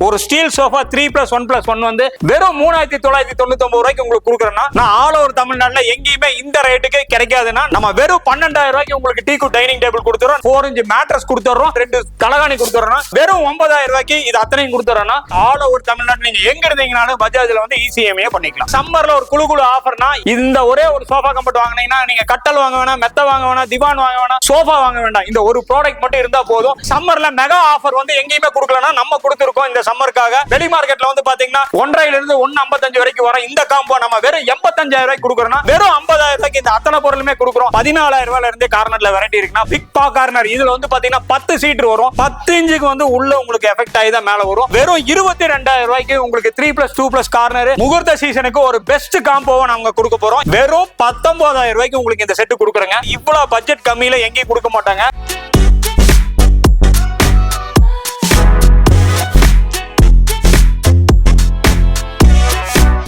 ஒரு steel sofa 3+1+1 வந்து வெறும் 3999 ரூபாய்க்கு உங்களுக்கு கொடுக்குறேன்னா நான் ஆல் ஓவர் தமிழ்நாடுல எங்கேயுமே இந்த ரேட்டுக்கு கிடைக்காதுன்னா நம்ம வெறும் 12000 ரூபாய்க்கு உங்களுக்கு டீ டைனிங் டேபிள் கொடுத்துறோம், 4 இன்ச் மேட்ரஸ் கொடுத்துறோம், 2 தலகாணி கொடுத்துறோம்னா வெறும் 9000 ரூபாய்க்கு இது அத்தனையும் கொடுத்துறோம்னா ஆல் ஓவர் தமிழ்நாடு நீங்க எங்க இருந்தீங்கனாலும் பஜாஜ்ல வந்து ECMA பண்ணிக்கலாம். சம்மர்ல ஒரு குழு ஆஃபர்னா இந்த ஒரே ஒரு சோஃபா கம்பெட் வாங்கினீங்கன்னா நீங்க கட்டல் வாங்க வேணாம், மெத்த வாங்க வேணாம், திவான் வாங்க வேணாம், சோஃபா வாங்க வேண்டாம். இந்த ஒரு ப்ராடக்ட் மட்டும் இருந்தா போதும். சம்மர்ல மெகா ஆஃபர் வந்து எங்கேயுமே கொடுக்கலன்னா நம்ம கொடுத்துருக்கோம் இந்த சம்மருக்காக. வெளி மார்க்கெட்ல வந்து பாத்தீங்கன்னா 1.5 இருந்து 1.55 வரைக்கும் வர இந்த காம்போ நம்ம வெறும் 85,000 ரூபாய்க்கு கொடுக்குறோம்னா வெறும் 50,000 ரூபாய்க்கு இந்த அத்தனை பொருளுமே கொடுக்குறோம். 14,000 ரூபாயில இருந்து கார்னர்ல வெரைட்டி இருக்குன்னா பிக் பா கார்னர் இதுல வந்து பாத்தீங்கன்னா 10 சீட் வரும். 10 இன்ச்சுக்கு வந்து உள்ள உங்களுக்கு எஃபெக்ட் ஆகி தான் மேல வரும். வெறும் 22,000 ரூபாய்க்கு உங்களுக்கு 3+2+ கார்னர் முகூர்த்த சீசனுக்கு ஒரு பெஸ்ட் காம்போவை நாங்க கொடுக்க போறோம். வெறும் 19,000 ரூபாய்க்கு உங்களுக்கு இந்த செட் கொடுக்குறேங்க. இவ்வளவு பட்ஜெட் கம்மியில எங்கேயும் கொடுக்க மாட்டாங்க.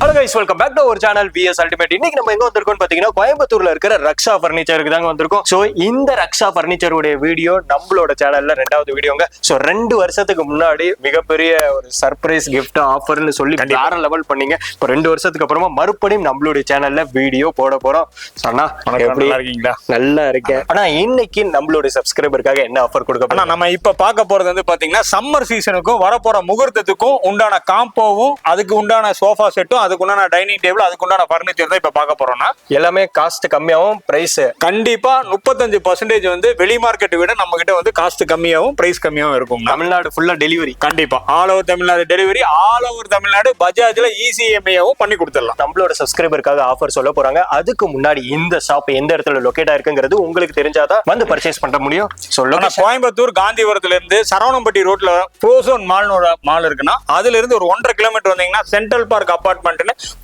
Hello guys, welcome back to our channel VS Ultimate. இன்னைக்கு நம்ம எங்க வந்திருக்கோம் பாத்தீங்கன்னா கோயம்புத்தூர்ல இருக்கிற ரக்ஷா பர்னிச்சருக்கு தாங்க வந்திருக்கோம். சோ இந்த ரக்ஷா பர்னிச்சர் உடைய வீடியோ நம்மளோட சேனல்ல 2வது வீடியோங்க. சோ 2 வருஷத்துக்கு முன்னாடி மிகப்பெரிய ஒரு சர்ப்ரைஸ் கிஃப்ட் ஆஃபர்னு சொல்லி வேற லெவல் பண்ணீங்க. இப்போ 2 வருஷத்துக்கு அப்புறமா மறுபடியும் நம்மளுடைய சேனல்ல வீடியோ போட போறோம். சொன்னா எப்படி இருக்கீங்களா? நல்லா இருக்கேன். ஆனா இன்னைக்கு நம்மளுடைய சப்ஸ்கிரைபருக்காக என்ன ஆஃபர் கொடுக்க போறோம்? நம்ம இப்ப பார்க்க போறது வந்து பாத்தீங்கன்னா சம்மர் சீசனுக்கும் வரப்போற முகூர்த்தத்துக்கும் உண்டான காம்போவும் அதுக்கு உண்டான சோஃபா செட்டும் அதுக்கு உண்டான டைனிங் டேபிள் அதுக்கு உண்டான பர்னிச்சர் தான் இப்ப பார்க்க போறோம்னா எல்லாமே காஸ்ட் கம்மியாவும் பிரைஸ் கண்டிப்பா 35% வந்து வெளி மார்க்கெட் விட நம்ம கிட்ட வந்து காஸ்ட் கம்மியாவும் பிரைஸ் கம்மியாவும் இருக்கும். தமிழ்நாடு ஃபுல்லா டெலிவரி கண்டிப்பா all over Tamil Nadu delivery, all over Tamil Nadu பஜாஜ்ல ECMAவும் பண்ணி கொடுத்துடலாம். நம்மளோட சப்ஸ்கிரைபருக்காக ஆஃபர் சொல்ல போறாங்க. அதுக்கு முன்னாடி இந்த ஷாப் எந்த இடத்துல லொகேட் ஆயிருக்குங்கிறது உங்களுக்கு தெரிஞ்சாதான் வந்து பர்ச்சேஸ் பண்ண முடியும். சொல்லுங்க. கோயம்புத்தூர் காந்திபுரத்துல இருந்து சரவணம்பட்டி ரோட்ல ப்ரோசோன் மால் இருக்குன்னா அதுல இருந்து ஒரு 1.5 கிலோமீட்டர் வந்தீங்கன்னா சென்ட்ரல் பார்க் அபார்ட்மெண்ட்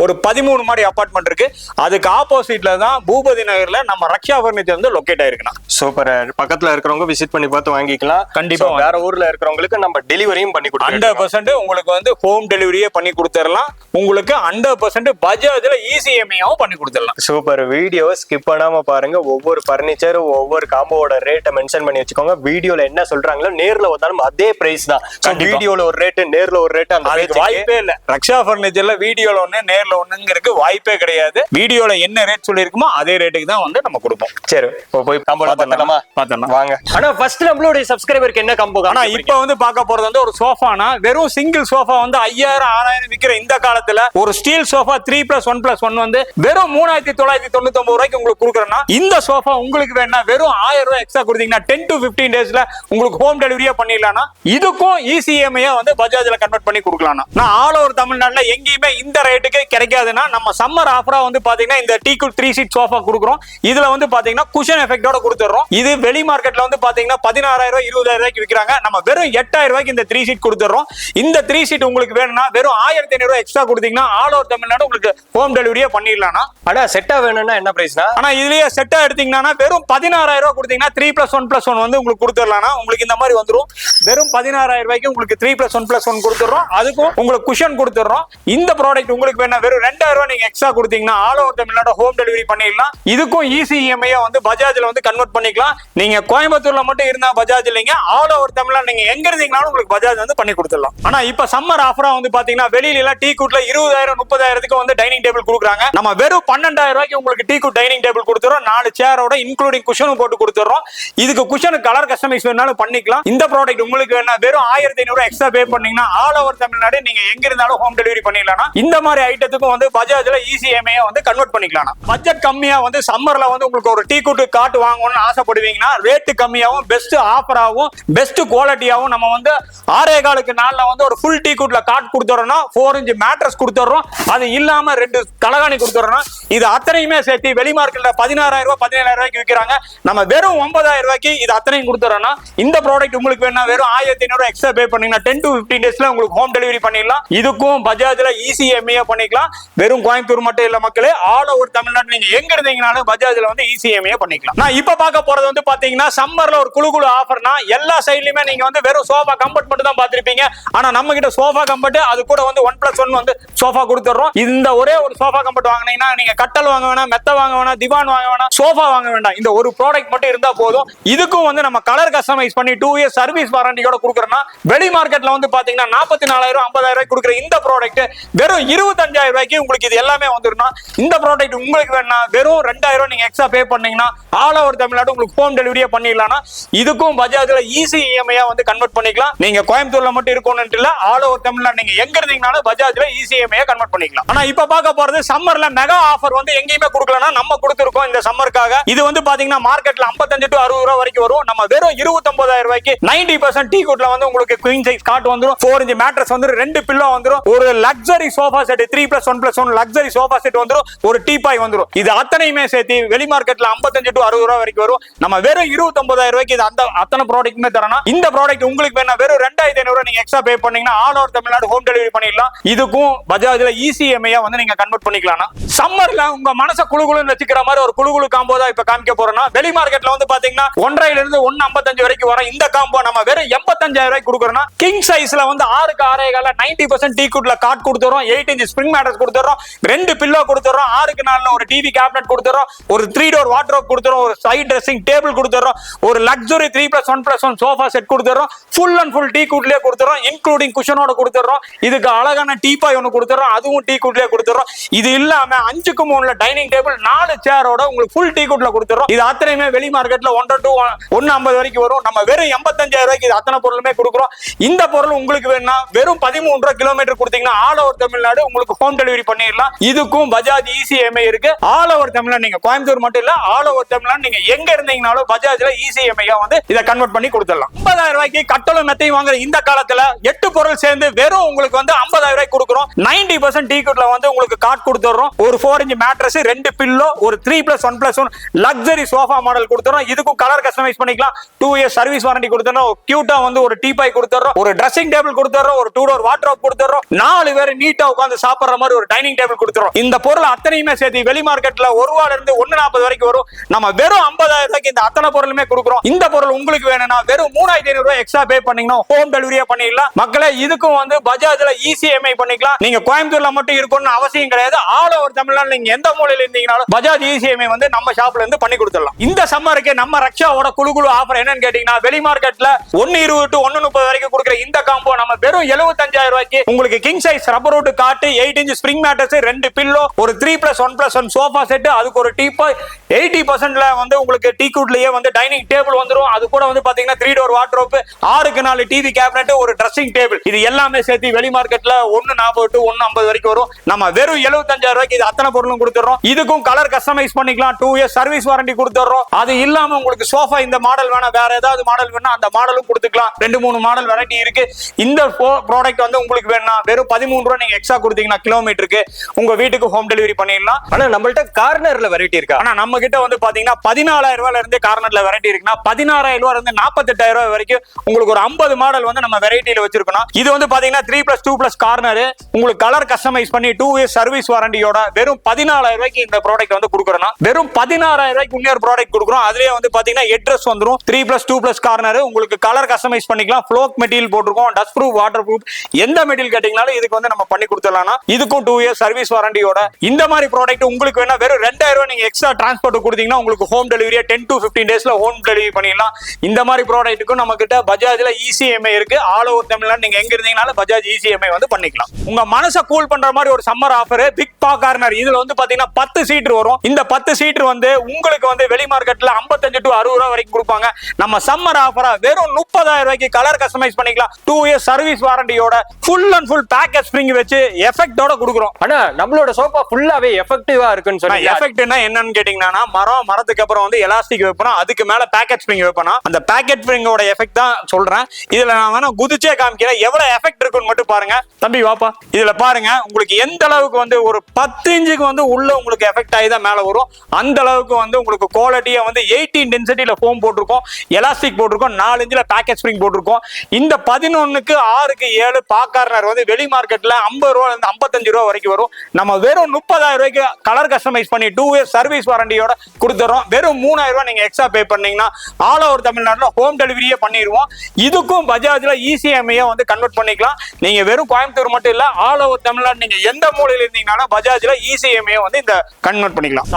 ஒரு 13 மாடி அபார்ட்மெண்ட் இருக்கு. அதுக்கு ஆப்போசிட்ல தான் பூபதி நகர்ல நம்ம ரக்ஷா பர்னிச்சர் வந்து லொகேட் ஆயிருக்குன்னா சூப்பர். பக்கத்துல இருக்கிறவங்க விசிட் பண்ணி பார்த்து வாங்கிக்கலாம். கண்டிப்பா வேற ஊர்ல இருக்கிறவங்களுக்கு நம்ம டெலிவரியும் பண்ணி கொடுக்கலாம். 100% உங்களுக்கு வந்து ஹோம் டெலிவரியே பண்ணி கொடுத்துடலாம். உங்களுக்கு 100% பஜாஜ்ல ECMAவும் பண்ணி கொடுத்துடலாம். சூப்பர். வீடியோவை ஸ்கிப் பண்ணாம பாருங்க. ஒவ்வொரு பர்னிச்சர் ஒவ்வொரு காம்போவோட ரேட்டை மென்ஷன் பண்ணி வச்சுக்கோங்க. வீடியோல என்ன சொல்றாங்களோ நேர்ல வந்தாலும் அதே பிரைஸ் தான். வீடியோல ஒரு ரேட்டு நேர்ல ஒரு ரேட்டு அந்த வாய்ப்பே இல்ல. ரக்ஷா பர்னிச்சர்ல வீடியோல ஒண்ணு நேர்ல ஒண்ணுங்கிறதுக்கு வாய்ப்பே கிடையாது. வீடியோல என்ன ரேட் சொல்லிருக்குமோ அதே ரேட்டுக்கு தான் வந்து நம்ம கொடுப்போம். சரி போய் காம்போ பார்த்தலாம் வாங்க. ஆனா ஃபர்ஸ்ட் நம்மளுடைய சப்ஸ்கிரைபருக்கு என்ன காம்போ? ஆனா இப்போ வந்து பார்க்க போறது வந்து ஒரு சோஃபானா வெறும் சிங்கிள் சோஃபா வந்து 5000 6000 விக்கிற இந்த காலத்துல ஒரு ஸ்டீல் சோஃபா 3+1+1 வந்து வெறும் 3999 ரூபாய்க்கு உங்களுக்கு கொடுக்குறேன்னா இந்த சோஃபா உங்களுக்கு வேணா வெறும் 1000 ரூபாய் எக்ஸ்ட்ரா கொடுத்தீங்கன்னா 10 to 15 டேஸ்ல உங்களுக்கு ஹோம் டெலிவரியா பண்ணிடலாம். இதுக்கும் ECMA வந்து பஜாஜ்ல கன்வெர்ட் பண்ணி கொடுக்கலாம். நான் ஆல் ஓவர் தமிழ்நாடுல எங்கேயுமே இந்த ரேட்டுக்கு கிடைக்காதுன்னா நம்ம சம்மர் ஆஃபரா வந்து பாத்தீங்கன்னா இந்த டீக்குள் 3 சீட் சோஃபா கொடுக்குறோம். இதுல வந்து பாத்தீங்கன்னா குஷன் எஃபெக்டோட கொடுத்துறோம். இது வெளி மார்க்கெட்ல வந்து பாத்தீங்கன்னா 16,000 ரூபாய் 20,000 ரூபாய்க்கு விற்கிறாங்க. நம்ம வெறும் 8,000 ரூபாய்க்கு இந்த 3 சீட் கொடுத்துறோம். இந்த 3 சீட் உங்களுக்கு வேணும்னா வெறும் 1500 ரூபாய் எக்ஸ்ட்ரா கொடுத்தீங்கன்னா ஆல் ஓவர் தமிழ்நாடு உங்களுக்கு ஹோம் டெலிவரியா பண்ணிடலாம். ஆனா செட்டா வேணும்னா என்ன பிரைஸ்னா? ஆனா இதுலயே செட்டா எடுத்தீங்கன்னா வெறும் 16,000 ரூபாய் கொடுத்தீங்கன்னா 3+1+1 வந்து உங்களுக்கு கொடுத்துடலாம். உங்களுக்கு இந்த மாதிரி வந்துரும். வெறும் 16,000 ரூபாய்க்கு உங்களுக்கு 3+1+1 கொடுத்துறோம். அதுக்கும் உங்களுக்கு குஷன் கொடுத்துறோம். இந்த ப்ராடக்ட் உங்களுக்கு வேணா வெறும் 2,000 ரூபாய் நீங்க எக்ஸ்ட்ரா கொடுத்தீங்கன்னா all over Tamil Nadu home delivery பண்ணிடலாம். இதுக்கும் ECMA வந்து பஜாஜ்ல வந்து கன்வெர்ட் பண்ணிக்கலாம். நீங்க கோயம்புத்தூர்ல மட்டும் இருந்தா பஜாஜ் இல்லைங்க, ஆல் ஓவர் தமிழ்நாடு நீங்க எங்க இருந்தீங்கனாலும் உங்களுக்கு பஜாஜ் வந்து பண்ணி கொடுத்துடலாம். ஆனா இப்ப சம்மர் ஆஃபரா வந்து பாத்தீங்கன்னா வெளியில எல்லாம் டீ கூட்ல 20,000 30,000 வந்து டைனிங் டேபிள் கொடுக்குறாங்க. நம்ம வெறும் 12,000 ரூபாய்க்கு உங்களுக்கு டீ கூட் டைனிங் டேபிள் கொடுத்துறோம். 4 சேரோட இன்க்ளூடிங் குஷனும் போட்டு கொடுத்துறோம். இதுக்கு குஷன் கலர் கஸ்டமைஸ் வேணாலும் பண்ணிக்கலாம். இந்த ப்ராடக்ட் உங்களுக்கு வேணா வெறும் 1500 ரூபாய் எக்ஸ்ட்ரா பே பண்ணீங்கன்னா ஆல் ஓவர் தமிழ்நாடு நீங்க எங்க இருந்தாலும் ஹோம் டெலிவரி பண்ணிடலாம். இந்த மாதிரி ஐட்டத்துக்கும் வந்து பஜாஜ்ல ECMA வந்து கன்வெர்ட் பண்ணிக்கலாம். பட்ஜெட் கம்மியா வந்து சம்மர்ல வந்து உங்களுக்கு ஒரு டீ கூட் காட் வாங்கணும்னு ஆசைப்படுவீங்கன்னா ரேட் கம்மியாவும் பெஸ்ட் ஆஃபராவும் பெஸ்ட் குவாலிட்டியாவும் நம்ம வந்து 6.25 நாள்ல வந்து ஒரு ஃபுல் டீ கூட்ல காட் கொடுத்துறோம்னா 4 இன்ச் மேட்ரஸ் கொடுத்துறோம். அது இல்லாம 2 தலகாணி கொடுத்துறோம். இது அத்தனையுமே சேர்த்து வெளி மார்க்கெட்ல 16,000 ரூபாய் 17,000 ரூபாய்க்கு விற்கிறாங்க. நம்ம வெறும் 9,000 ரூபாய்க்கு இது அத்தனையும் கொடுத்துறோம்னா இந்த ப்ராடக்ட் உங்களுக்கு வேணா வெறும் 1500 ரூபாய் எக்ஸ்ட்ரா பே பண்ணீங்கன்னா 10 to 15 டேஸ்ல உங்களுக்கு ஹோம் டெலிவரி பண்ணிடலாம். இதுக்கும் பஜாஜ்ல ECMA பண்ணிக்கலாம். பண்ணிக்கலாம். வெறும் கோயம்புத்தூர் மட்டும் இல்ல மக்களே, ஆல் ஓவர் தமிழ்நாடு நீங்க எங்க இருந்தீங்கனாலும் பஜாஜ்ல வந்து இசிஎம்ஐ பண்ணிக்கலாம். நான் இப்ப பார்க்க போறது வந்து பாத்தீங்கன்னா சம்மர்ல ஒரு குழு ஆஃபர்னா எல்லா சைட்லயுமே நீங்க வந்து வெறும் சோஃபா கம்ஃபர்ட் மட்டும் தான் பாத்திருப்பீங்க. ஆனா நம்ம கிட்ட சோஃபா கம்ஃபர்ட் அது கூட வந்து 1+1 வந்து சோஃபா கொடுத்துறோம். இந்த ஒரே ஒரு சோஃபா கம்ஃபர்ட் வாங்குனீங்கன்னா நீங்க கட்டல் வாங்க வேணாம், மெத்த வாங்க வேணாம், திவான் வாங்க வேணாம், சோஃபா வாங்க வேண்டாம். இந்த ஒரு ப்ராடக்ட் மட்டும் இருந்தா போதும். இதுக்கும் வந்து நம்ம கலர் கஸ்டமைஸ் பண்ணி 2 இயர்ஸ் சர்வீஸ் வாரண்டியோட கொடுக்குறோம்னா வெளி மார்க்கெட்ல வந்து பாத்தீங்கன்னா 44,000 50,000 கொடுக்குற இந்த ப்ராடக்ட் வெறும் 25,000 ரூபாய்க்கு உங்களுக்கு இது எல்லாமே வந்துருன்னா, இந்த ப்ராடக்ட் உங்களுக்கு வேணா வெறும் 2,000 நீங்க எக்ஸ்ட்ரா பே பண்ணீங்கன்னா ஆல் ஓவர் தமிழ்நாடு உங்களுக்கு ஹோம் டெலிவரியா பண்ணிடலாம். இதுக்கும் பஜாஜ்ல ஈஸி இஎம்ஐயா வந்து கன்வெர்ட் பண்ணிக்கலாம். நீங்க கோயம்புத்தூர்ல மட்டும் இருக்கணும்னு இல்ல, ஆல் ஓவர் தமிழ்நாடு நீங்க எங்க இருந்தீங்கனாலும் பஜாஜ்ல ஈஸி இஎம்ஐயா கன்வெர்ட் பண்ணிக்கலாம். ஆனா இப்ப பார்க்க போறது சம்மர்ல மெகா ஆஃபர் வந்து எங்கேயுமே கொடுக்கலனா நம்ம கொடுத்திருக்கோம் இந்த சம்மருக்காக. இது வந்து பாத்தீங்கன்னா மார்க்கெட்ல 55 to 60 ரூபாய் வரைக்கும் வரும். நம்ம வெறும் 29,000 ரூபாய்க்கு 90% டீ குட்ல வந்து உங்களுக்கு குயின் சைஸ் காட் வந்துரும், 4 இன்ச் மேட்ரஸ் வந்துரும், 2 பில்லோ வந்துரும், ஒரு luxury sofa set 3+1+1 luxury sofa set வந்துரும், ஒரு டீபாய் வந்துரும். இது அத்தனையுமே சேர்த்து வெளி மார்க்கெட்ல 55 to 60 ரூபாய் வரைக்கும் வரும். நம்ம வெறும் 29,000 ரூபாய்க்கு இது அந்த அத்தனை ப்ராடக்ட்மே தரணும். இந்த ப்ராடக்ட் உங்களுக்கு வேணா வெறும் 2,500 ரூபாய் நீங்க எக்ஸ்ட்ரா பே பண்ணீங்கன்னா all over Tamil Nadu home delivery பண்ணிடலாம். இதுக்கும் பஜாஜ்ல இசிஎம்ஐயா வந்து நீங்க கன்வெர்ட் பண்ணிக்கலாம். சம்மர்ல உங்க மனச குளுகுளுன்னு வச்சுக்கிற மாதிரி ஒரு குளுகுளு காம்போ தான் இப்ப காமிக்க போறோம்னா, வெளி மார்க்கெட்ல வந்து பாத்தீங்கன்னா 1.5 இருந்து 1.55 வரைக்கும் வர இந்த காம்போ நம்ம வெறும் 85,000 ரூபாய்க்கு கொடுக்குறோம். கிங் சைஸ்ல வந்து 6க்கு 6.5 90% டீ குட்ல காட் கொடுத்துறோம், 8 இன்ச் ஸ்ப்ரிங் மேட்ரஸ் கொடுத்துறோம், 2 பில்லோ கொடுத்துறோம், 6க்கு 4 ஒரு டிவி கேபினட் கொடுத்துறோம், ஒரு 3 டோர் வார்ட்ரோப் கொடுத்துறோம், ஒரு சைடு ட்ரெஸ்ஸிங் டேபிள் கொடுத்துறோம், ஒரு லக்ஸரி 3+1+1 சோஃபா செட் கொடுத்துறோம், ஃபுல் அண்ட் ஃபுல் டீ குட்லயே கொடுத்துறோம், இன்க்ளூடிங் குஷனோட கொடுத்துறோம். இதுக்கு அழகான டீபாய் ஒன்னு கொடுத்துறோம், அதுவும் டீ குட்லயே கொடுத்துறோம். இது இல்லாம 5க்கு 3 டைனிங் டேபிள் 4 சேரோட உங்களுக்கு ஃபுல் டீ குட்ல கொடுத்துறோம். இது அத்தனையுமே வெளி மார்க்கெட்ல 1 to 150 வரைக்கும் வரும். நம்ம வெறும் 85,000 ரூபாய்க்கு இது அத்தனை பொருளுமே கொடுக்குறோம். இந்த பொருள் உங்களுக்கு வேணும்னா வெறும் 13 ரூபாய் கிலோமீட்டர் கொடுத்தீங்கன்னா ஆல் ஓவர் தமிழ்நாடு உங்களுக்கு ஹோம் டெலிவரி பண்ணிடலாம். இதுக்கும் பஜாஜ் இசிஎம்ஐ இருக்கு. ஆல் ஓவர் தமிழ்நாடு நீங்க கோயம்புத்தூர் மட்டும் இல்ல, ஆல் ஓவர் தமிழ்நாடு நீங்க எங்க இருந்தீங்கனாலும் பஜாஜ்ல இசிஎம்ஐயா வந்து இதை கன்வெர்ட் பண்ணி கொடுத்துடலாம். 50,000 ரூபாய்க்கு கட்டலும் மெத்தையும் வாங்குற இந்த காலத்துல 8 பொருள் சேர்ந்து வெறும் உங்களுக்கு வந்து 50,000 ரூபாய்க்கு கொடுக்குறோம். 90% டீ குட்ல வந்து உங்களுக்கு காட் கொடுத்துறோம், ஒரு 4 இன்ச் மேட்ரஸ், 2 பில்லோ, ஒரு 3+1+1 லக்ஸரி சோஃபா மாடல் கொடுத்துறோம். இதுக்கும் கலர் கஸ்டமைஸ் பண்ணிக்கலாம். 2 இயர்ஸ் சர்வீஸ் வாரண்டி கொடுத்துறோம். கியூட்டா வந்து ஒரு டீபாய் கொடுத்துறோம், ஒரு ட்ரெஸ்ஸிங் டேபிள் கொடுத்துறோம், ஒரு 2 டோர் வார்ட்ரோப் கொடுத்துறோம், 4 பேர் நீட்டா உட்கார்ந்து சாப்பிடுற மாதிரி ஒரு டைனிங் டேபிள் கொடுத்துறோம். இந்த பொருள் அத்தனையுமே சேர்த்து வெளி மார்க்கெட்ல 1 ரூபாயில இருந்து 1.40 வரைக்கும் வரும். நம்ம வெறும் 50,000 ரூபாய்க்கு இந்த அத்தனை பொருளுமே கொடுக்குறோம். இந்த பொருள் உங்களுக்கு வேணும்னா வெறும் 3,500 ரூபாய் எக்ஸ்ட்ரா பே பண்ணீங்கன்னா ஹோம் டெலிவரியா பண்ணிடலாம். மக்களே இதுக்கும் வந்து பஜாஜ்ல இசிஎம்ஐ பண்ணிக்கலாம். நீங்க கோயம்புத்தூர்ல மட்டும் இருக்கணும்னு அவசியம் கிடையாது. ஆல் ஓவர் தமிழ்நாடு நீங்க எந்த மூலையில இருந்தீங்கனாலும் பஜாஜ் இசிஎம்ஐ வந்து நம்ம ஷாப்ல இருந்து பண்ணி கொடுத்துடலாம். இந்த சம்மருக்கு நம்ம ரக்ஷாவோட குழு ஆஃபர் என்னன்னு கேட்டீங்கன்னா, வெளி மார்க்கெட்ல 1.20 to 1.30 வரைக்கும் கொடுக்குற இந்த காம்போ நம்ம வெறும் 75,000 ரூபாய்க்கு உங்களுக்கு கிங் சைஸ் ரப்பர் வுட் காட்டு, 8 இன்ச் ஸ்ப்ரிங் மேட்ரஸ், 2 பில்லோ, ஒரு 3+1+1 சோஃபா செட், அதுக்கு ஒரு டீபாய், 80%ல வந்து உங்களுக்கு டீ குட்லயே வந்து டைனிங் டேபிள் வந்துரும். அது கூட வந்து பாத்தீங்கன்னா 3 டோர் வார்ட்ரோப், 6க்கு 4 டிவி கேபினட், ஒரு ட்ரெஸ்ஸிங் டேபிள். இது எல்லாமே சேர்த்து வெளி மார்க்கெட்ல 1.40 to 1.50 வரைக்கும் வரும். நம்ம வெறும் 75,000 ரூபாய்க்கு இது அத்தனை பொருளும் கொடுத்துறோம். இதுக்கும் கலர் கஸ்டமைஸ் பண்ணிக்கலாம். 2 இயர்ஸ் சர்வீஸ் வாரண்டி கொடுத்துறோம். அது இல்லாம உங்களுக்கு சோஃபா இந்த மாடல் வேணா, வேற ஏதாவது மாடல் வேணா அந்த மாடலும் கொடுத்துக்கலாம். 2-3 மாடல் வெரைட்டி இருக்கு. இந்த ப்ராடக்ட் வந்து உங்களுக்கு வேணா வெறும் 13 ரூபாய் நீங்க எக்ஸ்ட்ரா கொடுத்தீங்கன்னா கிலோமீட்டருக்கு உங்க வீட்டுக்கு ஹோம் டெலிவரி பண்ணிடலாம். ஆனா நம்மள்ட்ட கார்னர்ல வெரைட்டி இருக்கா? ஆனா நம்ம கிட்ட வந்து பாத்தீங்கன்னா 14,000 ரூபாயில இருந்து கார்னர்ல வெரைட்டி இருக்குன்னா 16,000 ரூபாயில இருந்து 48,000 ரூபாய் வரைக்கும் உங்களுக்கு ஒரு 50 மாடல் வந்து நம்ம வெரைட்டில வச்சிருக்கோம். இது வந்து பாத்தீங்கன்னா 3+2+ கார்னர் உங்களுக்கு கலர் கஸ்டமைஸ் பண்ணி 2 இயர்ஸ் சர்வீஸ் வாரண்டியோட வெறும் 14,000 ரூபாய்க்கு இந்த ப்ராடக்ட் வந்து கொடுக்குறோம். வெறும் 16,000 ரூபாய்க்கு இன்னொரு ப்ராடக்ட் கொடுக்குறோம். அதுலயே வந்து பாத்தீங்கன்னா ஹெட்ரஸ் வந்துரும், 3+2+ கார்னர் உங்களுக்கு கலர் கஸ்டமைஸ் பண்ணிக்கலாம். ஃப்ளோக் மெட்டீரியல் போட்டுருக்கோம், டஸ்ட் ப்ரூஃப், வாட்டர் ப்ரூஃப், எந்த மெட்டீரியல் கேட்டீங்கனாலும் இதுக்கு வந்து நம்ம பண்ணி கொடுத்துடலாம். இதுக்கும் 2 இயர்ஸ் சர்வீஸ் வாரண்டியோட இந்த மாதிரி ப்ராடக்ட் உங்களுக்கு வேணா வெறும் 2,000 ரூபாய் நீங்க எக்ஸ்ட்ரா டிரான்ஸ்போர்ட் கொடுத்தீங்கன்னா உங்களுக்கு ஹோம் டெலிவரியா 10 to 15 டேஸ்ல ஹோம் டெலிவரி பண்ணிடலாம். இந்த மாதிரி ப்ராடக்ட்டுக்கும் நம்ம கிட்ட பஜாஜ்ல இசிஎம்ஐ இருக்கு. ஆல் ஓவர் தமிழ்நாடு நீங்க எங்க இருந்தீங்கனாலும் பஜாஜ் இசிஎம்ஐ வந்து பண்ணிக்கலாம். உங்க மனசை கூல் பண்ற மாதிரி ஒரு சம்மர் ஆஃபர் பிக் பா கார்னர். இதுல வந்து பாத்தீங்கன்னா 10 சீட் வரும். இந்த 10 சீட் வந்து உங்களுக்கு வந்து வெளி மார்க்கெட்ல 55 to 60 ரூபாய் வரைக்கும் கொடுப்பாங்க. நம்ம சம்மர் ஆஃபரா வெறும் 30,000 ரூபாய்க்கு கலர் கஸ்டமைஸ் பண்ணிக்கலாம். 2 இயர்ஸ் சர்வீஸ் வாரண்டியோட full and full package spring வச்சு எஃபெக்ட்டோட கொடுக்குறோம். ஆனா நம்மளோட சோஃபா ஃபுல்லாவே எஃபெக்டிவா இருக்குன்னு சொன்னா எஃபெக்ட்னா என்னன்னு கேட்டீங்கன்னா, மரத்துக்கு அப்புறம் வந்து எலாஸ்டிக் வைப்போம், அதுக்கு மேல பேக்கெட் ஸ்ப்ரிங் வைப்போம். அந்த பேக்கெட் ஸ்ப்ரிங்கோட எஃபெக்ட் தான் சொல்றேன். இதுல நான் வேணா குதிச்சே காமிக்கிறேன் எவ்வளவு எஃபெக்ட் இருக்குன்னு மட்டும் பாருங்க. தம்பி வாப்பா, இது இதுல பாருங்க உங்களுக்கு எந்த அளவுக்கு வந்து ஒரு 10 இன்ச்சுக்கு வந்து உள்ள உங்களுக்கு எஃபெக்ட் ஆகி தான் மேல வரும். அந்த அளவுக்கு வந்து உங்களுக்கு குவாலிட்டியா வந்து 18 டென்சிட்டியில ஃபோம் போட்டிருக்கோம், எலாஸ்டிக் போட்டிருக்கோம், 4 இன்ச்ல பேக்கெட் ஸ்ப்ரிங் போட்டிருக்கோம். இந்த 11க்கு 6க்கு 7 பாக்கார்னர் வந்து வெளி மார்க்கெட்ல 50 ரூபாயில இருந்து 55 ரூபாய் வரைக்கும் வரும். நம்ம வெறும் 30,000 ரூபாய்க்கு கலர் கஸ்டமைஸ் பண்ணி 2 இயர்ஸ் சர்வீஸ் வாரண்டியோட கொடுத்துறோம். வெறும் 3,000 ரூபாய் நீங்க எக்ஸ்ட்ரா பே பண்ணீங்கன்னா ஆல் ஓவர் தமிழ்நாட்டுல ஹோம் டெலிவரியே பண்ணிடுவோம். இதுக்கும் பஜாஜ்ல இசிஎம்ஐ வந்து கன்வெர்ட் பண்ணிக்கலாம். நீங்க வெறும் கோயம்புத்தூர் மட்டும் இல்ல, ஆல் ஓவர் தமிழ்நாடு நீங்க எந்த மூலையில இருந்தீங்கனாலும் பஜாஜ்ல இசிஎம்ஐ வந்து இந்த கன்வெர்ட் பண்ணிக்கலாம்.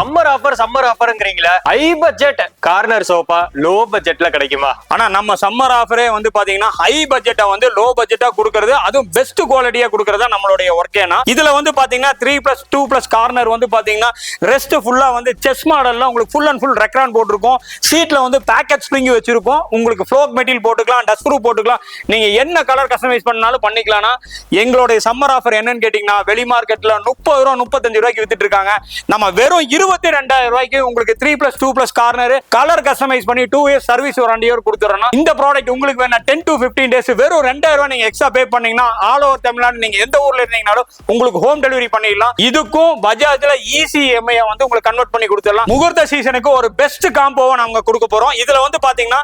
சம்மர் ஆஃபர்ங்கறீங்களா? High budget corner sofa low பட்ஜெட்ல கிடைக்குமா? ஆனா நம்ம சம்மர் ஆஃபரே வந்து பாத்தீங்கன்னா ஹை பட்ஜெட்டா வந்து லோ பட்ஜெட்டா கொடுக்கறது, அதுவும் பெஸ்ட் குவாலிட்டியா கொடுக்கறதா நம்மளுடைய ஒர்க்கேனா. இதுல வந்து பாத்தீங்கன்னா 3+2+ கார்னர் வந்து பாத்தீங்கன்னா ரெஸ்ட் ஃபுல்லா வந்து செஸ் மாடல்ல உங்களுக்கு ஃபுல் அண்ட் ஃபுல் ரெக்ரான் போட்டிருக்கும். சீட்ல வந்து பேக்கெட் ஸ்ப்ரிங் வச்சிருக்கோம். உங்களுக்கு ஃப்ளோக் மெட்டீரியல் போட்டுக்கலாம், டஸ்ட் ப்ரூஃப் போட்டுக்கலாம். நீங்க என்ன கலர் கஸ்டமைஸ் பண்ணாலும் பண்ணிக்கலாம்னா எங்களுடைய சம்மர் ஆஃபர் என்னன்னு கேட்டீங்கன்னா வெளி மார்க்கெட்ல 30 ரூபா 35 ரூபாய்க்கு வித்துட்டு இருக்காங்க. நம்ம வெறும் 22,000 ரூபாய்க்கு உங்களுக்கு 3+2+ கார்னர் கலர் கஸ்டமைஸ் பண்ணி 2 இயர்ஸ் சர்வீஸ் வாரண்டியோட கொடுத்துறோம். இந்த ப்ராடக்ட் உங்களுக்கு வேணா 10 to 15 டேஸ் வெறும் 2,000 ரூபாய் நீங்க எக்ஸ்ட்ரா பே பண்ணீங்கன்னா ஆல் ஓவர் தமிழ்நாடு நீங்க எந்த ஊர்ல இருந்தீங்கனாலும் உங்களுக்கு ஹோம் டெலிவரி பண்ணிடலாம். இதுக்கும் பஜாஜ்ல இசிஎம்ஐ வந்து உங்களுக்கு கன்வெர்ட் பண்ணி கொடுத்துடலாம். முகூர்த்த சீசனுக்கு ஒரு பெஸ்ட் காம்போவை நாங்க கொடுக்க போறோம். இதுல வந்து பாத்தீங்கன்னா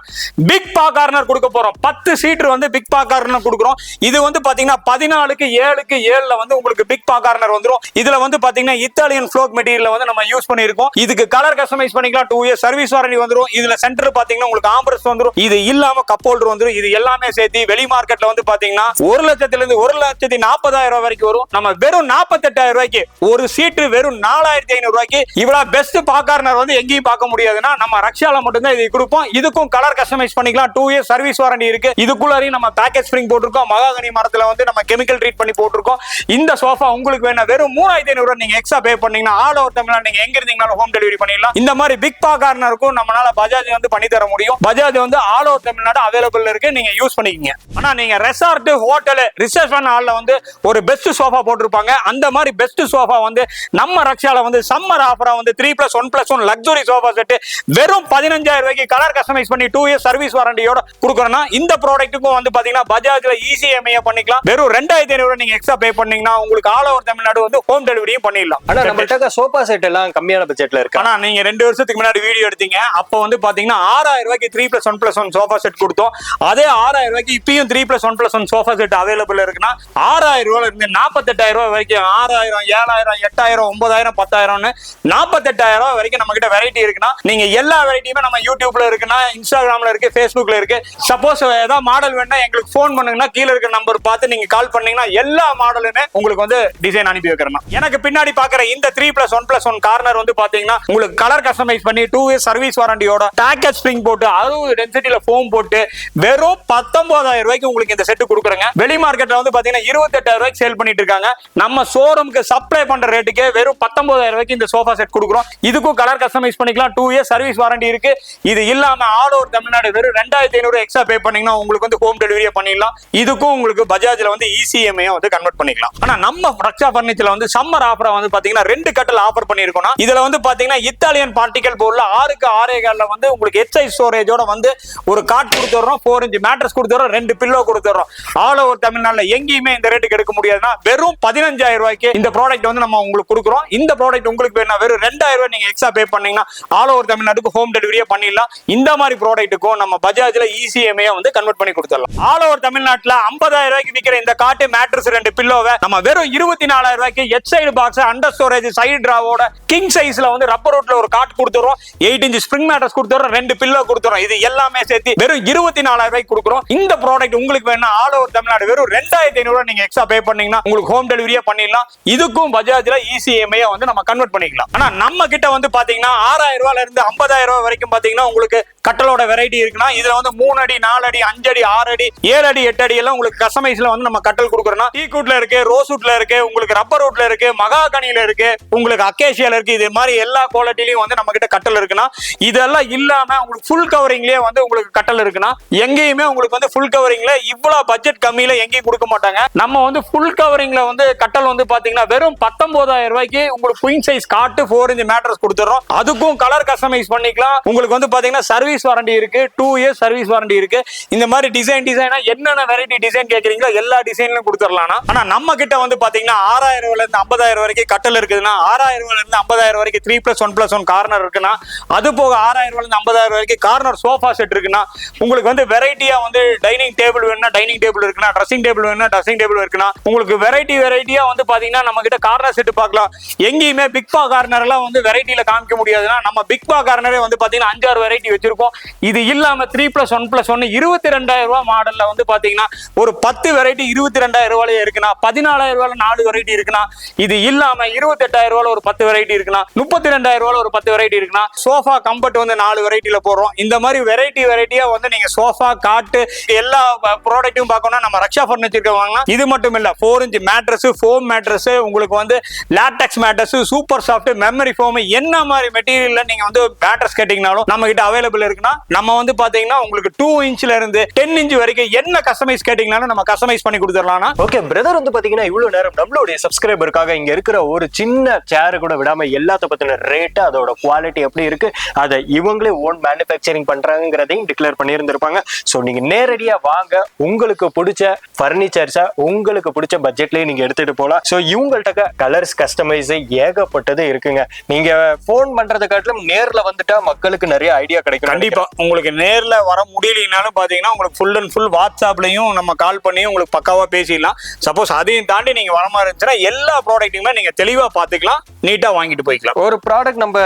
பிக் பா கார்னர் கொடுக்க போறோம். 10 சீட்டர் வந்து பிக் பா கார்னர் கொடுக்குறோம். இது வந்து பாத்தீங்கன்னா 14க்கு 7க்கு 7ல வந்து உங்களுக்கு பிக் பா கார்னர் வந்துரும். இதுல வந்து பாத்தீங்கன்னா இத்தாலியன் ஃப்ளோக் மெட்டீரியல் வந்து நம்ம யூஸ் பண்ணிருக்கோம். இதுக்கு கலர் கஸ்டமைஸ் பண்ணிக்கலாம். 2 இயர்ஸ் சர்வீஸ் வாரண்டி வந்துரும். இதுல சென்டர் பாத்தீங்கன்னா உங்களுக்கு ஆம்பரஸ் வந்துரும். இது இல்லாம கப் ஹோல்டர் வந்துரும். இது எல்லாமே சேர்த்து வெளி மார்க்கெட்ல வந்து பாத்தீங்கன்னா 1 லட்சத்துல இருந்து 1,40,000 ரூபாய் வரைக்கும் வரும். நம்ம வெறும் 48,000 ரூபாய்க்கு ஒரு சீட்டு வெறும் 4,500 ரூபாய்க்கு இவ்வளவு பெஸ்ட் பா கார்னர் வந்து எங்கேயும் பார்க்க முடியாதுன்னா நம்ம ரக்ஷால மட்டும் தான் இது கொடுப்போம். இதுக்கும் கலர் கஸ்டமைஸ் பண்ணிக்கலாம். 2 இயர்ஸ் சர்வீஸ் வாரண்டி இருக்கு. இதுக்குள்ளாரையும் நம்ம பேக்கெட் ஸ்ப்ரிங் போட்டிருக்கோம். மகாகனி மரத்துல வந்து நம்ம கெமிக்கல் ட்ரீட் பண்ணி போட்டிருக்கோம். இந்த சோஃபா உங்களுக்கு வேணா வெறும் 3,500 ரூபாய் நீங்க எக்ஸ்ட்ரா பே பண்ணீங்கன்னா ஆல் ஓவர் தமிழ்நாடு நீங்க எங்க இருந்தீங்கனாலும் ஹோம் டெலிவரி பண்ணிடலாம். இந்த மாதிரி பிக் பா கார்னருக்கும் நம்மளால பஜாஜ் வந்து பண்ணி தர முடியும். பஜாஜ் வந்து ஆல் ஓவர் தமிழ்நாடு அவைலபிள் இருக்கு, நீங்க யூஸ் பண்ணிக்கங்க. ஆனா நீங்க ரெசார்ட், ஹோட்டல், ரிசப்ஷன் ஹால்ல வந்து ஒரு பெஸ்ட் சோஃபா போட்டிருப்பாங்க. அந்த மாதிரி பெஸ்ட் சோஃபா வந்து நம்ம ரக்ஷால வந்து சம்மர் ஆஃபரா வந்து 3+1+1 லக்ஸுரி சோஃபா செட் வெறும் 15,000 ரூபாய்க்கு கலர் கஸ்டமைஸ் பண்ணி 2 இயர்ஸ் சர்வீஸ் வாரண்டியோட கொடுக்கறோம்னா இந்த ப்ராடக்ட்டுக்கும் வந்து பாத்தீங்கன்னா பஜாஜ்ல இசிஎம்ஐ பண்ணிக்கலாம். வெறும் 2,500 ரூபாய் நீங்க எக்ஸ்ட்ரா பே பண்ணீங்கன்னா உங்களுக்கு ஆல் ஓவர் தமிழ்நாடு வந்து ஹோம் டெலிவரியும் பண்ணிடலாம். ஆனா நம்மள்ட்ட சோஃபா செட் எல்லாம் கம்மியான பட்ஜெட்ல இருக்கு. ஆனா நீங்க 2 வருஷத்துக்கு முன்னாடி வீடியோ எடுத்தீங்க, அப்ப வந்து பாத்தீங்கன்னா 6,000 ரூபாய்க்கு 3+1+1 சோஃபா செட் கொடுத்தோம். அதே 6,000 ரூபாய்க்கு இப்பயும் 3+1+1 சோஃபா செட் அவைலபிள் இருக்குன்னா 6,000 ரூபாயில இருந்து 48,000 ரூபாய் வரைக்கும் 6,000, 7,000, 8,000, 9,000, 10,000 48,000 ரூபாய் வரைக்கும் நம்ம கிட்ட வெரைட்டி இருக்குன்னா நீங்க எல்லா வெரைட்டியுமே நம்ம யூடியூப்ல இருக்குன்னா, இன்ஸ்டாகிராம்ல இருக்கு, ஃபேஸ்புக்ல இருக்கு. சப்போஸ் ஏதாவது மாடல் வேணா எங்களுக்கு ஃபோன் பண்ணுங்கன்னா கீழே இருக்கிற நம்பர் பார்த்து நீங்க கால் பண்ணீங்கன்னா எல்லா மாடலுமே உங்களுக்கு வந்து டிசைன் அனுப்பி வைக்கிறேன். எனக்கு பின்னாடி பாக்குற இந்த 3+1+1 கார்னர் வந்து பாத்தீங்கன்னா உங்களுக்கு கலர் கஸ்டமைஸ் பண்ணி 2 இயர்ஸ் சர்வீஸ் வாரண்டியோட பேக்கெட் ஸ்ப்ரிங் போட்டு 60 டென்சிட்டில ஃபோம் போட்டு வெறும் 19,000 ரூபாய்க்கு உங்களுக்கு இந்த செட் கொடுக்குறேங்க. வெளி மார்க்கெட்ல வந்து பாத்தீங்கன்னா 28,000 ரூபாய்க்கு சேல் பண்ணிட்டு இருக்காங்க. நம்ம ஷோரூமுக்கு சப்ளை பண்ற ரேட்டுக்கு வெறும் 19,000 ரூபாய்க்கு இந்த சோஃபா செட் கொடுக்குறோம். இதுக்கும் கலர் கஸ்டமைஸ் பண்ணிக்கலாம். 2 இயர்ஸ் சர்வீஸ் வாரண்டி இருக்கு. இது இல்லாம ஆல் ஓவர் தமிழ்நாடு வெறும் 2,500 எக்ஸ்ட்ரா பே பண்ணீங்கன்னா உங்களுக்கு வந்து ஹோம் டெலிவரியே பண்ணிடலாம். இதுக்கும் உங்களுக்கு பஜாஜ்ல வந்து இசிஎம்ஐ வந்து கன்வெர்ட் பண்ணிக்கலாம். ஆனா நம்ம ரக்ஷா பர்னிச்சர்ல வந்து சம்மர் ஆஃபரா வந்து பாத்தீங்கன்னா 2 கட்டல் ஆஃபர் பண்ணிருக்கோம். இதுல வந்து பாத்தீங்கன்னா இத்தாலியன் பார்ட்டிகல் போர்ட்ல 6க்கு 6.25 வந்து உங்களுக்கு ஹெச்ஐ ஸ்டோரேஜோட வந்து ஒரு காட் கொடுத்துறோம், 4 இன்ச் மேட்ரஸ் கொடுத்துறோம், 2 பில்லோ கொடுத்துறோம். ஆல் ஓவர் தமிழ்நாடுல எங்கேயுமே இந்த ரேட்டுக்கு எடுக்க முடியாதுன்னா வெறும் 15,000 ரூபாய்க்கு இந்த ப்ராடக்ட் வந்து நம்ம உங்களுக்கு கொடுக்குறோம். இந்த ப்ராடக்ட் உங்களுக்கு வேணா வெறும் 2,000 ரூபாய் நீங்க எக்ஸ்ட்ரா பே பண்ணீங்கன்னா ஆல் ஓவர் தமிழ்நாட்டுக்கு ஹோம் டெலிவரியே பண்ணிடலாம். இந்த மாதிரி ப்ராடக்ட்டுக்கும் நம்ம பஜாஜ்ல இசிஎம்ஐ வந்து கன்வெர்ட் பண்ணி கொடுத்துடலாம். ஆல் ஓவர் தமிழ்நாட்டுல 50,000 ரூபாய்க்கு விற்கிற இந்த காட்டு மேட்ரஸ் 2 பில்லோவை நம்ம வெறும் 24,000 ரூபாய்க்கு head side box, under storage, side டிராவோட கிங் சைஸ்ல வந்து ரப்பர் ரோட்ல ஒரு காட் கொடுத்துறோம். 8 இன்ச் ஸ்ப்ரிங் மேட்ரஸ் கொடுத்துறோம், 2 பில்லோ கொடுத்துறோம். இது எல்லாமே சேர்த்து வெறும் 24,000 ரூபாய்க்கு கொடுக்குறோம். இந்த ப்ராடக்ட் உங்களுக்கு வேணா ஆல் ஓவர் தமிழ்நாடு வெறும் 2,500 ரூபாய் நீங்க எக்ஸ்ட்ரா பே பண்ணீங்கன்னா உங்களுக்கு ஹோம் டெலிவரியே பண்ணிடலாம். இதுக்கும் பஜாஜ்ல இசிஎம்ஐ வந்து நம்ம கன்வெர்ட் பண்ணிக்கலாம். ஆனா நம்ம கிட்ட வந்து பாத்தீங்கன்னா 6,000 ரூபாயில இருந்து 50,000 ரூபாய் வரைக்கும் பாத்தீங்கன்னா உங்களுக்கு கட்டலோட வெரைட்டி இருக்குன்னா இதுல வந்து 3 அடி, 4 அடி, 5 அடி, 6 அடி, 7 அடி, 8 அடி எல்லாம் உங்களுக்கு கஸ்டமைஸ்ல வந்து நம்ம கட்டல் கொடுக்குறோம்னா டீக்வுட்ல இருக்கு, ரோஸ்வுட்ல இருக்கு, உங்களுக்கு ரப்பர் வுட்ல இருக்கு, மகாகனில இருக்கு, உங்களுக்கு அக்கேஷியால இருக்கு. இது மாதிரி எல்லா குவாலிட்டிலயும் வந்து நம்ம கிட்ட கட்டல் இருக்குன்னா இதெல்லாம் இல்லாம உங்களுக்கு ஃபுல் கவரிங்லயே வந்து உங்களுக்கு கட்டல் இருக்குன்னா எங்கேயுமே உங்களுக்கு வந்து ஃபுல் கவரிங்ல இவ்வளவு பட்ஜெட் கம்மியில எங்கேயும் கொடுக்க மாட்டாங்க. நம்ம வந்து ஃபுல் கவரிங்ல வந்து கட்டல் வந்து பாத்தீங்கன்னா வெறும் 19,000 ரூபாய்க்கு உங்களுக்கு குயின் சைஸ் காட்டு 4 இன்ச் மேட்ரஸ் கொடுத்துறோம். அதுக்கும் கலர் கஸ்டமைஸ் பண்ணிக்கலாம். உங்களுக்கு வந்து பாத்தீங்கன்னா சர்வீஸ் வாரண்டி இருக்கு, 2 இயர்ஸ் சர்வீஸ் வாரண்டி இருக்கு. இந்த மாதிரி டிசைனா என்னென்ன வெரைட்டி டிசைன் கேக்குறீங்களோ எல்லா டிசைன்லயும் கொடுத்துடலாம். ஆனா நம்ம கிட்ட வந்து பாத்தீங்கன்னா 6000 ரூபாயில இருந்து 50000 வரைக்கும் கட்டல் இருக்குதுன்னா 6000 ரூபாயில இருந்து 50000 வரைக்கும் 3+1+1 கார்னர் இருக்குன்னா அது போக 6000 ரூபாயில இருந்து 50000 வரைக்கும் கார்னர் சோஃபா செட் இருக்குன்னா உங்களுக்கு வந்து வெரைட்டியா வந்து டைனிங் டேபிள் வேணும்னா டைனிங் டேபிள் இருக்குன்னா ட்ரெஸ்ஸிங் டேபிள் வேணும்னா ட்ரெஸ்ஸிங் டேபிள் இருக்குன்னா உங்களுக்கு வெரைட்டியா வந்து பாத்தீங்கன்னா நம்ம கிட்ட கார்னர் செட் பார்க்கலாம். எங்கேயுமே பிக் பா கார்னர் எல்லாம் வந்து வெரைட்டில காமிக்க முடியாதுன்னா நம்ம பிக் பா கார்னரே வந்து பாத்தீங்கன்னா 5-6 வெரைட்டி வச்சிருக்கோம். இது இல்லாம 3+1+1 22,000 ரூபாய் மாடல்ல வந்து பாத்தீங்கன்னா ஒரு 10 வெரைட்டி 22,000 ரூபாயிலே இருக்குன்னா 14,000 ரூபாயில 4 வெரைட்டி இருக்குன்னா இது இல்லாம 28,000 ரூபாயில ஒரு 10 வெரைட்டி இருக்குன்னா 32,000 ரூபாயில ஒரு 10 வெரைட்டி இருக்குன்னா சோஃபா கம்பர்ட் வந்து 4 வெரைட்டில போடுறோம். இந்த மாதிரி வெரைட்டியா வந்து நீங்க சோஃபா காட்டு எல்லா ப்ராடக்ட்டும் பார்க்கணும்னா நம்ம ரக்ஷா ஃபர்னிச்சருக்கு வாங்கலாம். இது மட்டும் இல்ல 4 இன்ச் மேட்ரஸ், ஃபோம் மேட்ரஸ், உங்களுக்கு வந்து latex mattress, super soft, memory foam, என்ன மாதிரி மெட்டீரியல்ல நீங்க வந்து மேட்ரஸ் கேட்டீங்கனாலும் நம்ம கிட்ட அவைலபிள் இருக்குன்னா நம்ம வந்து பாத்தீங்கன்னா உங்களுக்கு 2 இன்ச்ல இருந்து 10 இன்ச் வரைக்கும் என்ன கஸ்டமைஸ் கேட்டீங்கனாலும் நம்ம கஸ்டமைஸ் பண்ணி கொடுத்துடலாம். ஓகே பிரதர், வந்து பாத்தீங்கன்னா இவ்வளவு நேரம் நம்மளுடைய சப்ஸ்கிரைபருக்காக இங்க இருக்கிற ஒரு சின்ன சேர் கூட விடாம எல்லாத்த பத்தின ரேட், அதோட குவாலிட்டி எப்படி இருக்கு, அதை இவங்களே ஓன் மேனுஃபேக்சரிங் பண்றாங்கிறதையும் டிக்ளேர் பண்ணியிருந்திருப்பாங்க. ஸோ நீங்க நேரடியா வாங்க, உங்களுக்கு பிடிச்ச பர்னிச்சர்ஸா உங்களுக்கு பிடிச்ச பட்ஜெட்லயே நீங்க எடுத்துட்டு போகலாம். ஸோ இவங்கள்ட்ட கலர்ஸ் கஸ்டமைஸ் ஏகப்பட்டது இருக்குங்க. நீங்க போன் பண்றதை காட்டிலும் நேர்ல வந்துட்டா மக்களுக்கு நிறைய ஐடியா கிடைக்கும். கண்டிப்பா உங்களுக்கு நேர்ல வர முடியலனாலும் பாத்தீங்கன்னா உங்களுக்கு ஃபுல் அண்ட் ஃபுல் வாட்ஸ்அப்லயும் நம்ம கால் பண்ணி உங்களுக்கு பக்காவா பேசிடலாம். சப்போஸ் அதையும் தாண்டி நீங்க வர மாதிரி இருந்துச்சுன்னா எல்லா ப்ராடக்ட்டுமே நீங்க தெளிவா பாத்துக்கலாம், நீட்டா வாங்கிட்டு போய்க்கலாம். ஒரு ப்ராடக்ட் நம்ம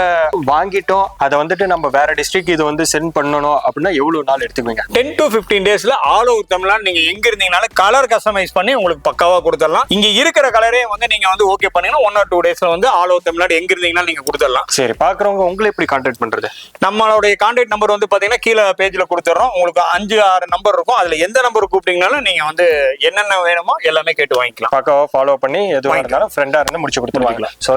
வாங்கிட்டோம், அதை வந்துட்டு நம்ம வேற டிஸ்ட்ரிக்ட் இது வந்து சென்ட் பண்ணணும் அப்படின்னா எவ்வளவு நாள் எடுத்துக்குவீங்க? 10 to 15 டேஸ்ல ஆல் ஓவர் தமிழ்நாடு நீங்க எங்க இருந்தீங்கனாலும் கலர் கஸ்டமைஸ் பண்ணி உங்களுக்கு பக்காவா கொடுத்துடலாம். இங்க இருக்கிற கலரே வந்து நீங்க வந்து ஓகே பண்ணீங்கன்னா 1 or 2 டேஸ்ல வந்து ஆல் ஓவர் தமிழ்நாடு எங்க இருந்தீங்கனாலும் நீங்க கொடுத்துடலாம். சரி, பாக்குறவங்க உங்களை எப்படி கான்டாக்ட் பண்றது? நம்மளுடைய கான்டாக்ட் நம்பர் வந்து பாத்தீங்கன்னா கீழே பேஜ்ல கொடுத்துறோம். உங்களுக்கு 5-6 நம்பர் இருக்கும். அதுல எந்த நம்பர் கூப்பிட்டீங்கனாலும் நீங்க வந்து என்னென்ன வேணுமோ எல்லாமே கேட்டு வாங்கிக்கலாம். பக்காவா ஃபாலோ பண்ணி எதுவாக இருந்தாலும் ஃப்ரெண்டா இருந்து முடிச்சு கொடுத்துருவாங்க. ஸோ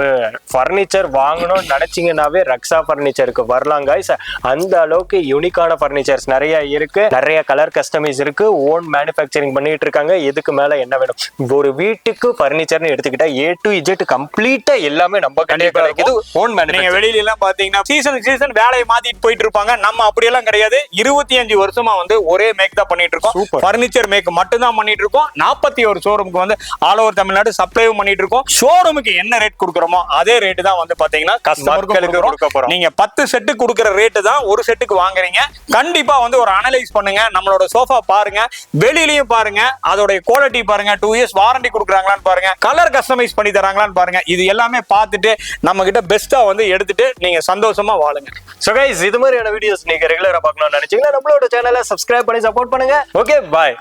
ஃபர்னிச்சர் வாங்கணும்னு நினைச்சீங்கன்னாவே ரக்ஷா ஃபர்னிச்சருக்கு வரலாம் guys. அந்த அளவுக்கு யூனிக்கான ஃபர்னிச்சர்ஸ் நிறைய இருக்கு, நிறைய கலர் கஸ்டமைஸ் இருக்கு, ஓன் மேனுஃபேக்சரிங் பண்ணிட்டு இருக்காங்க. இதுக்கு மேல என்ன வேணும்? ஒரு வீட்டுக்கு ஃபர்னிச்சர்னு எடுத்துக்கிட்டா A to Z கம்ப்ளீட்டா எல்லாமே நம்ம கிடைக்குது. Own manufacturing. நீங்க வெளியில எல்லாம் பாத்தீங்கன்னா சீசன் வேலையை மாத்திட்டு போயிட்டு இருப்பாங்க. நம்ம அப்படியெல்லாம் கிடையாது. 25 வருஷமா வந்து ஒரே மேக் தான் பண்ணிட்டு இருக்கோம். ஃபர்னிச்சர் மேக் மட்டும் தான் பண்ணிட்டு இருக்கோம். 41 ஷோரூமுக்கு வந்து ஆல் ஓவர் தமிழ்நாடு சப்ளைவும் பண்ணிட்டு இருக்கோம். ஷோரூமுக்கு என்ன ரேட் கொடுக்குறோமோ அதே ரேட் தான் வந்து பாத்தீங்கன்னா கஸ்டமருக்கு கொடுக்க போறோம். நீங்க 10 செட்டு கொடுக்குற ரேட்டு தான் ஒரு செட்டுக்கு வாங்குறீங்க. கண்டிப்பா வந்து ஒரு அனலைஸ் பண்ணுங்க, நம்மளோட சோஃபா பாருங்க, வெளியிலயும் பாருங்க, அதோட குவாலிட்டி பாருங்க, 2 இயர்ஸ் வாரண்டி கொடுக்குறாங்களான்னு பாருங்க, கலர் கஸ்டமைஸ் பண்ணி தராங்களான்னு பாருங்க. இது எல்லாமே பார்த்துட்டு நம்ம கிட்ட பெஸ்டா வந்து எடுத்துட்டு நீங்க சந்தோஷமா வாழுங்க. சோ கைஸ், இது மாதிரியான வீடியோஸ் நீங்க ரெகுலரா பார்க்கணும்னு நினைச்சீங்கன்னா நம்மளோட சேனலை சப்ஸ்கிரைப் பண்ணி சப்போர்ட் பண்ணுங்க. ஓகே, பாய்.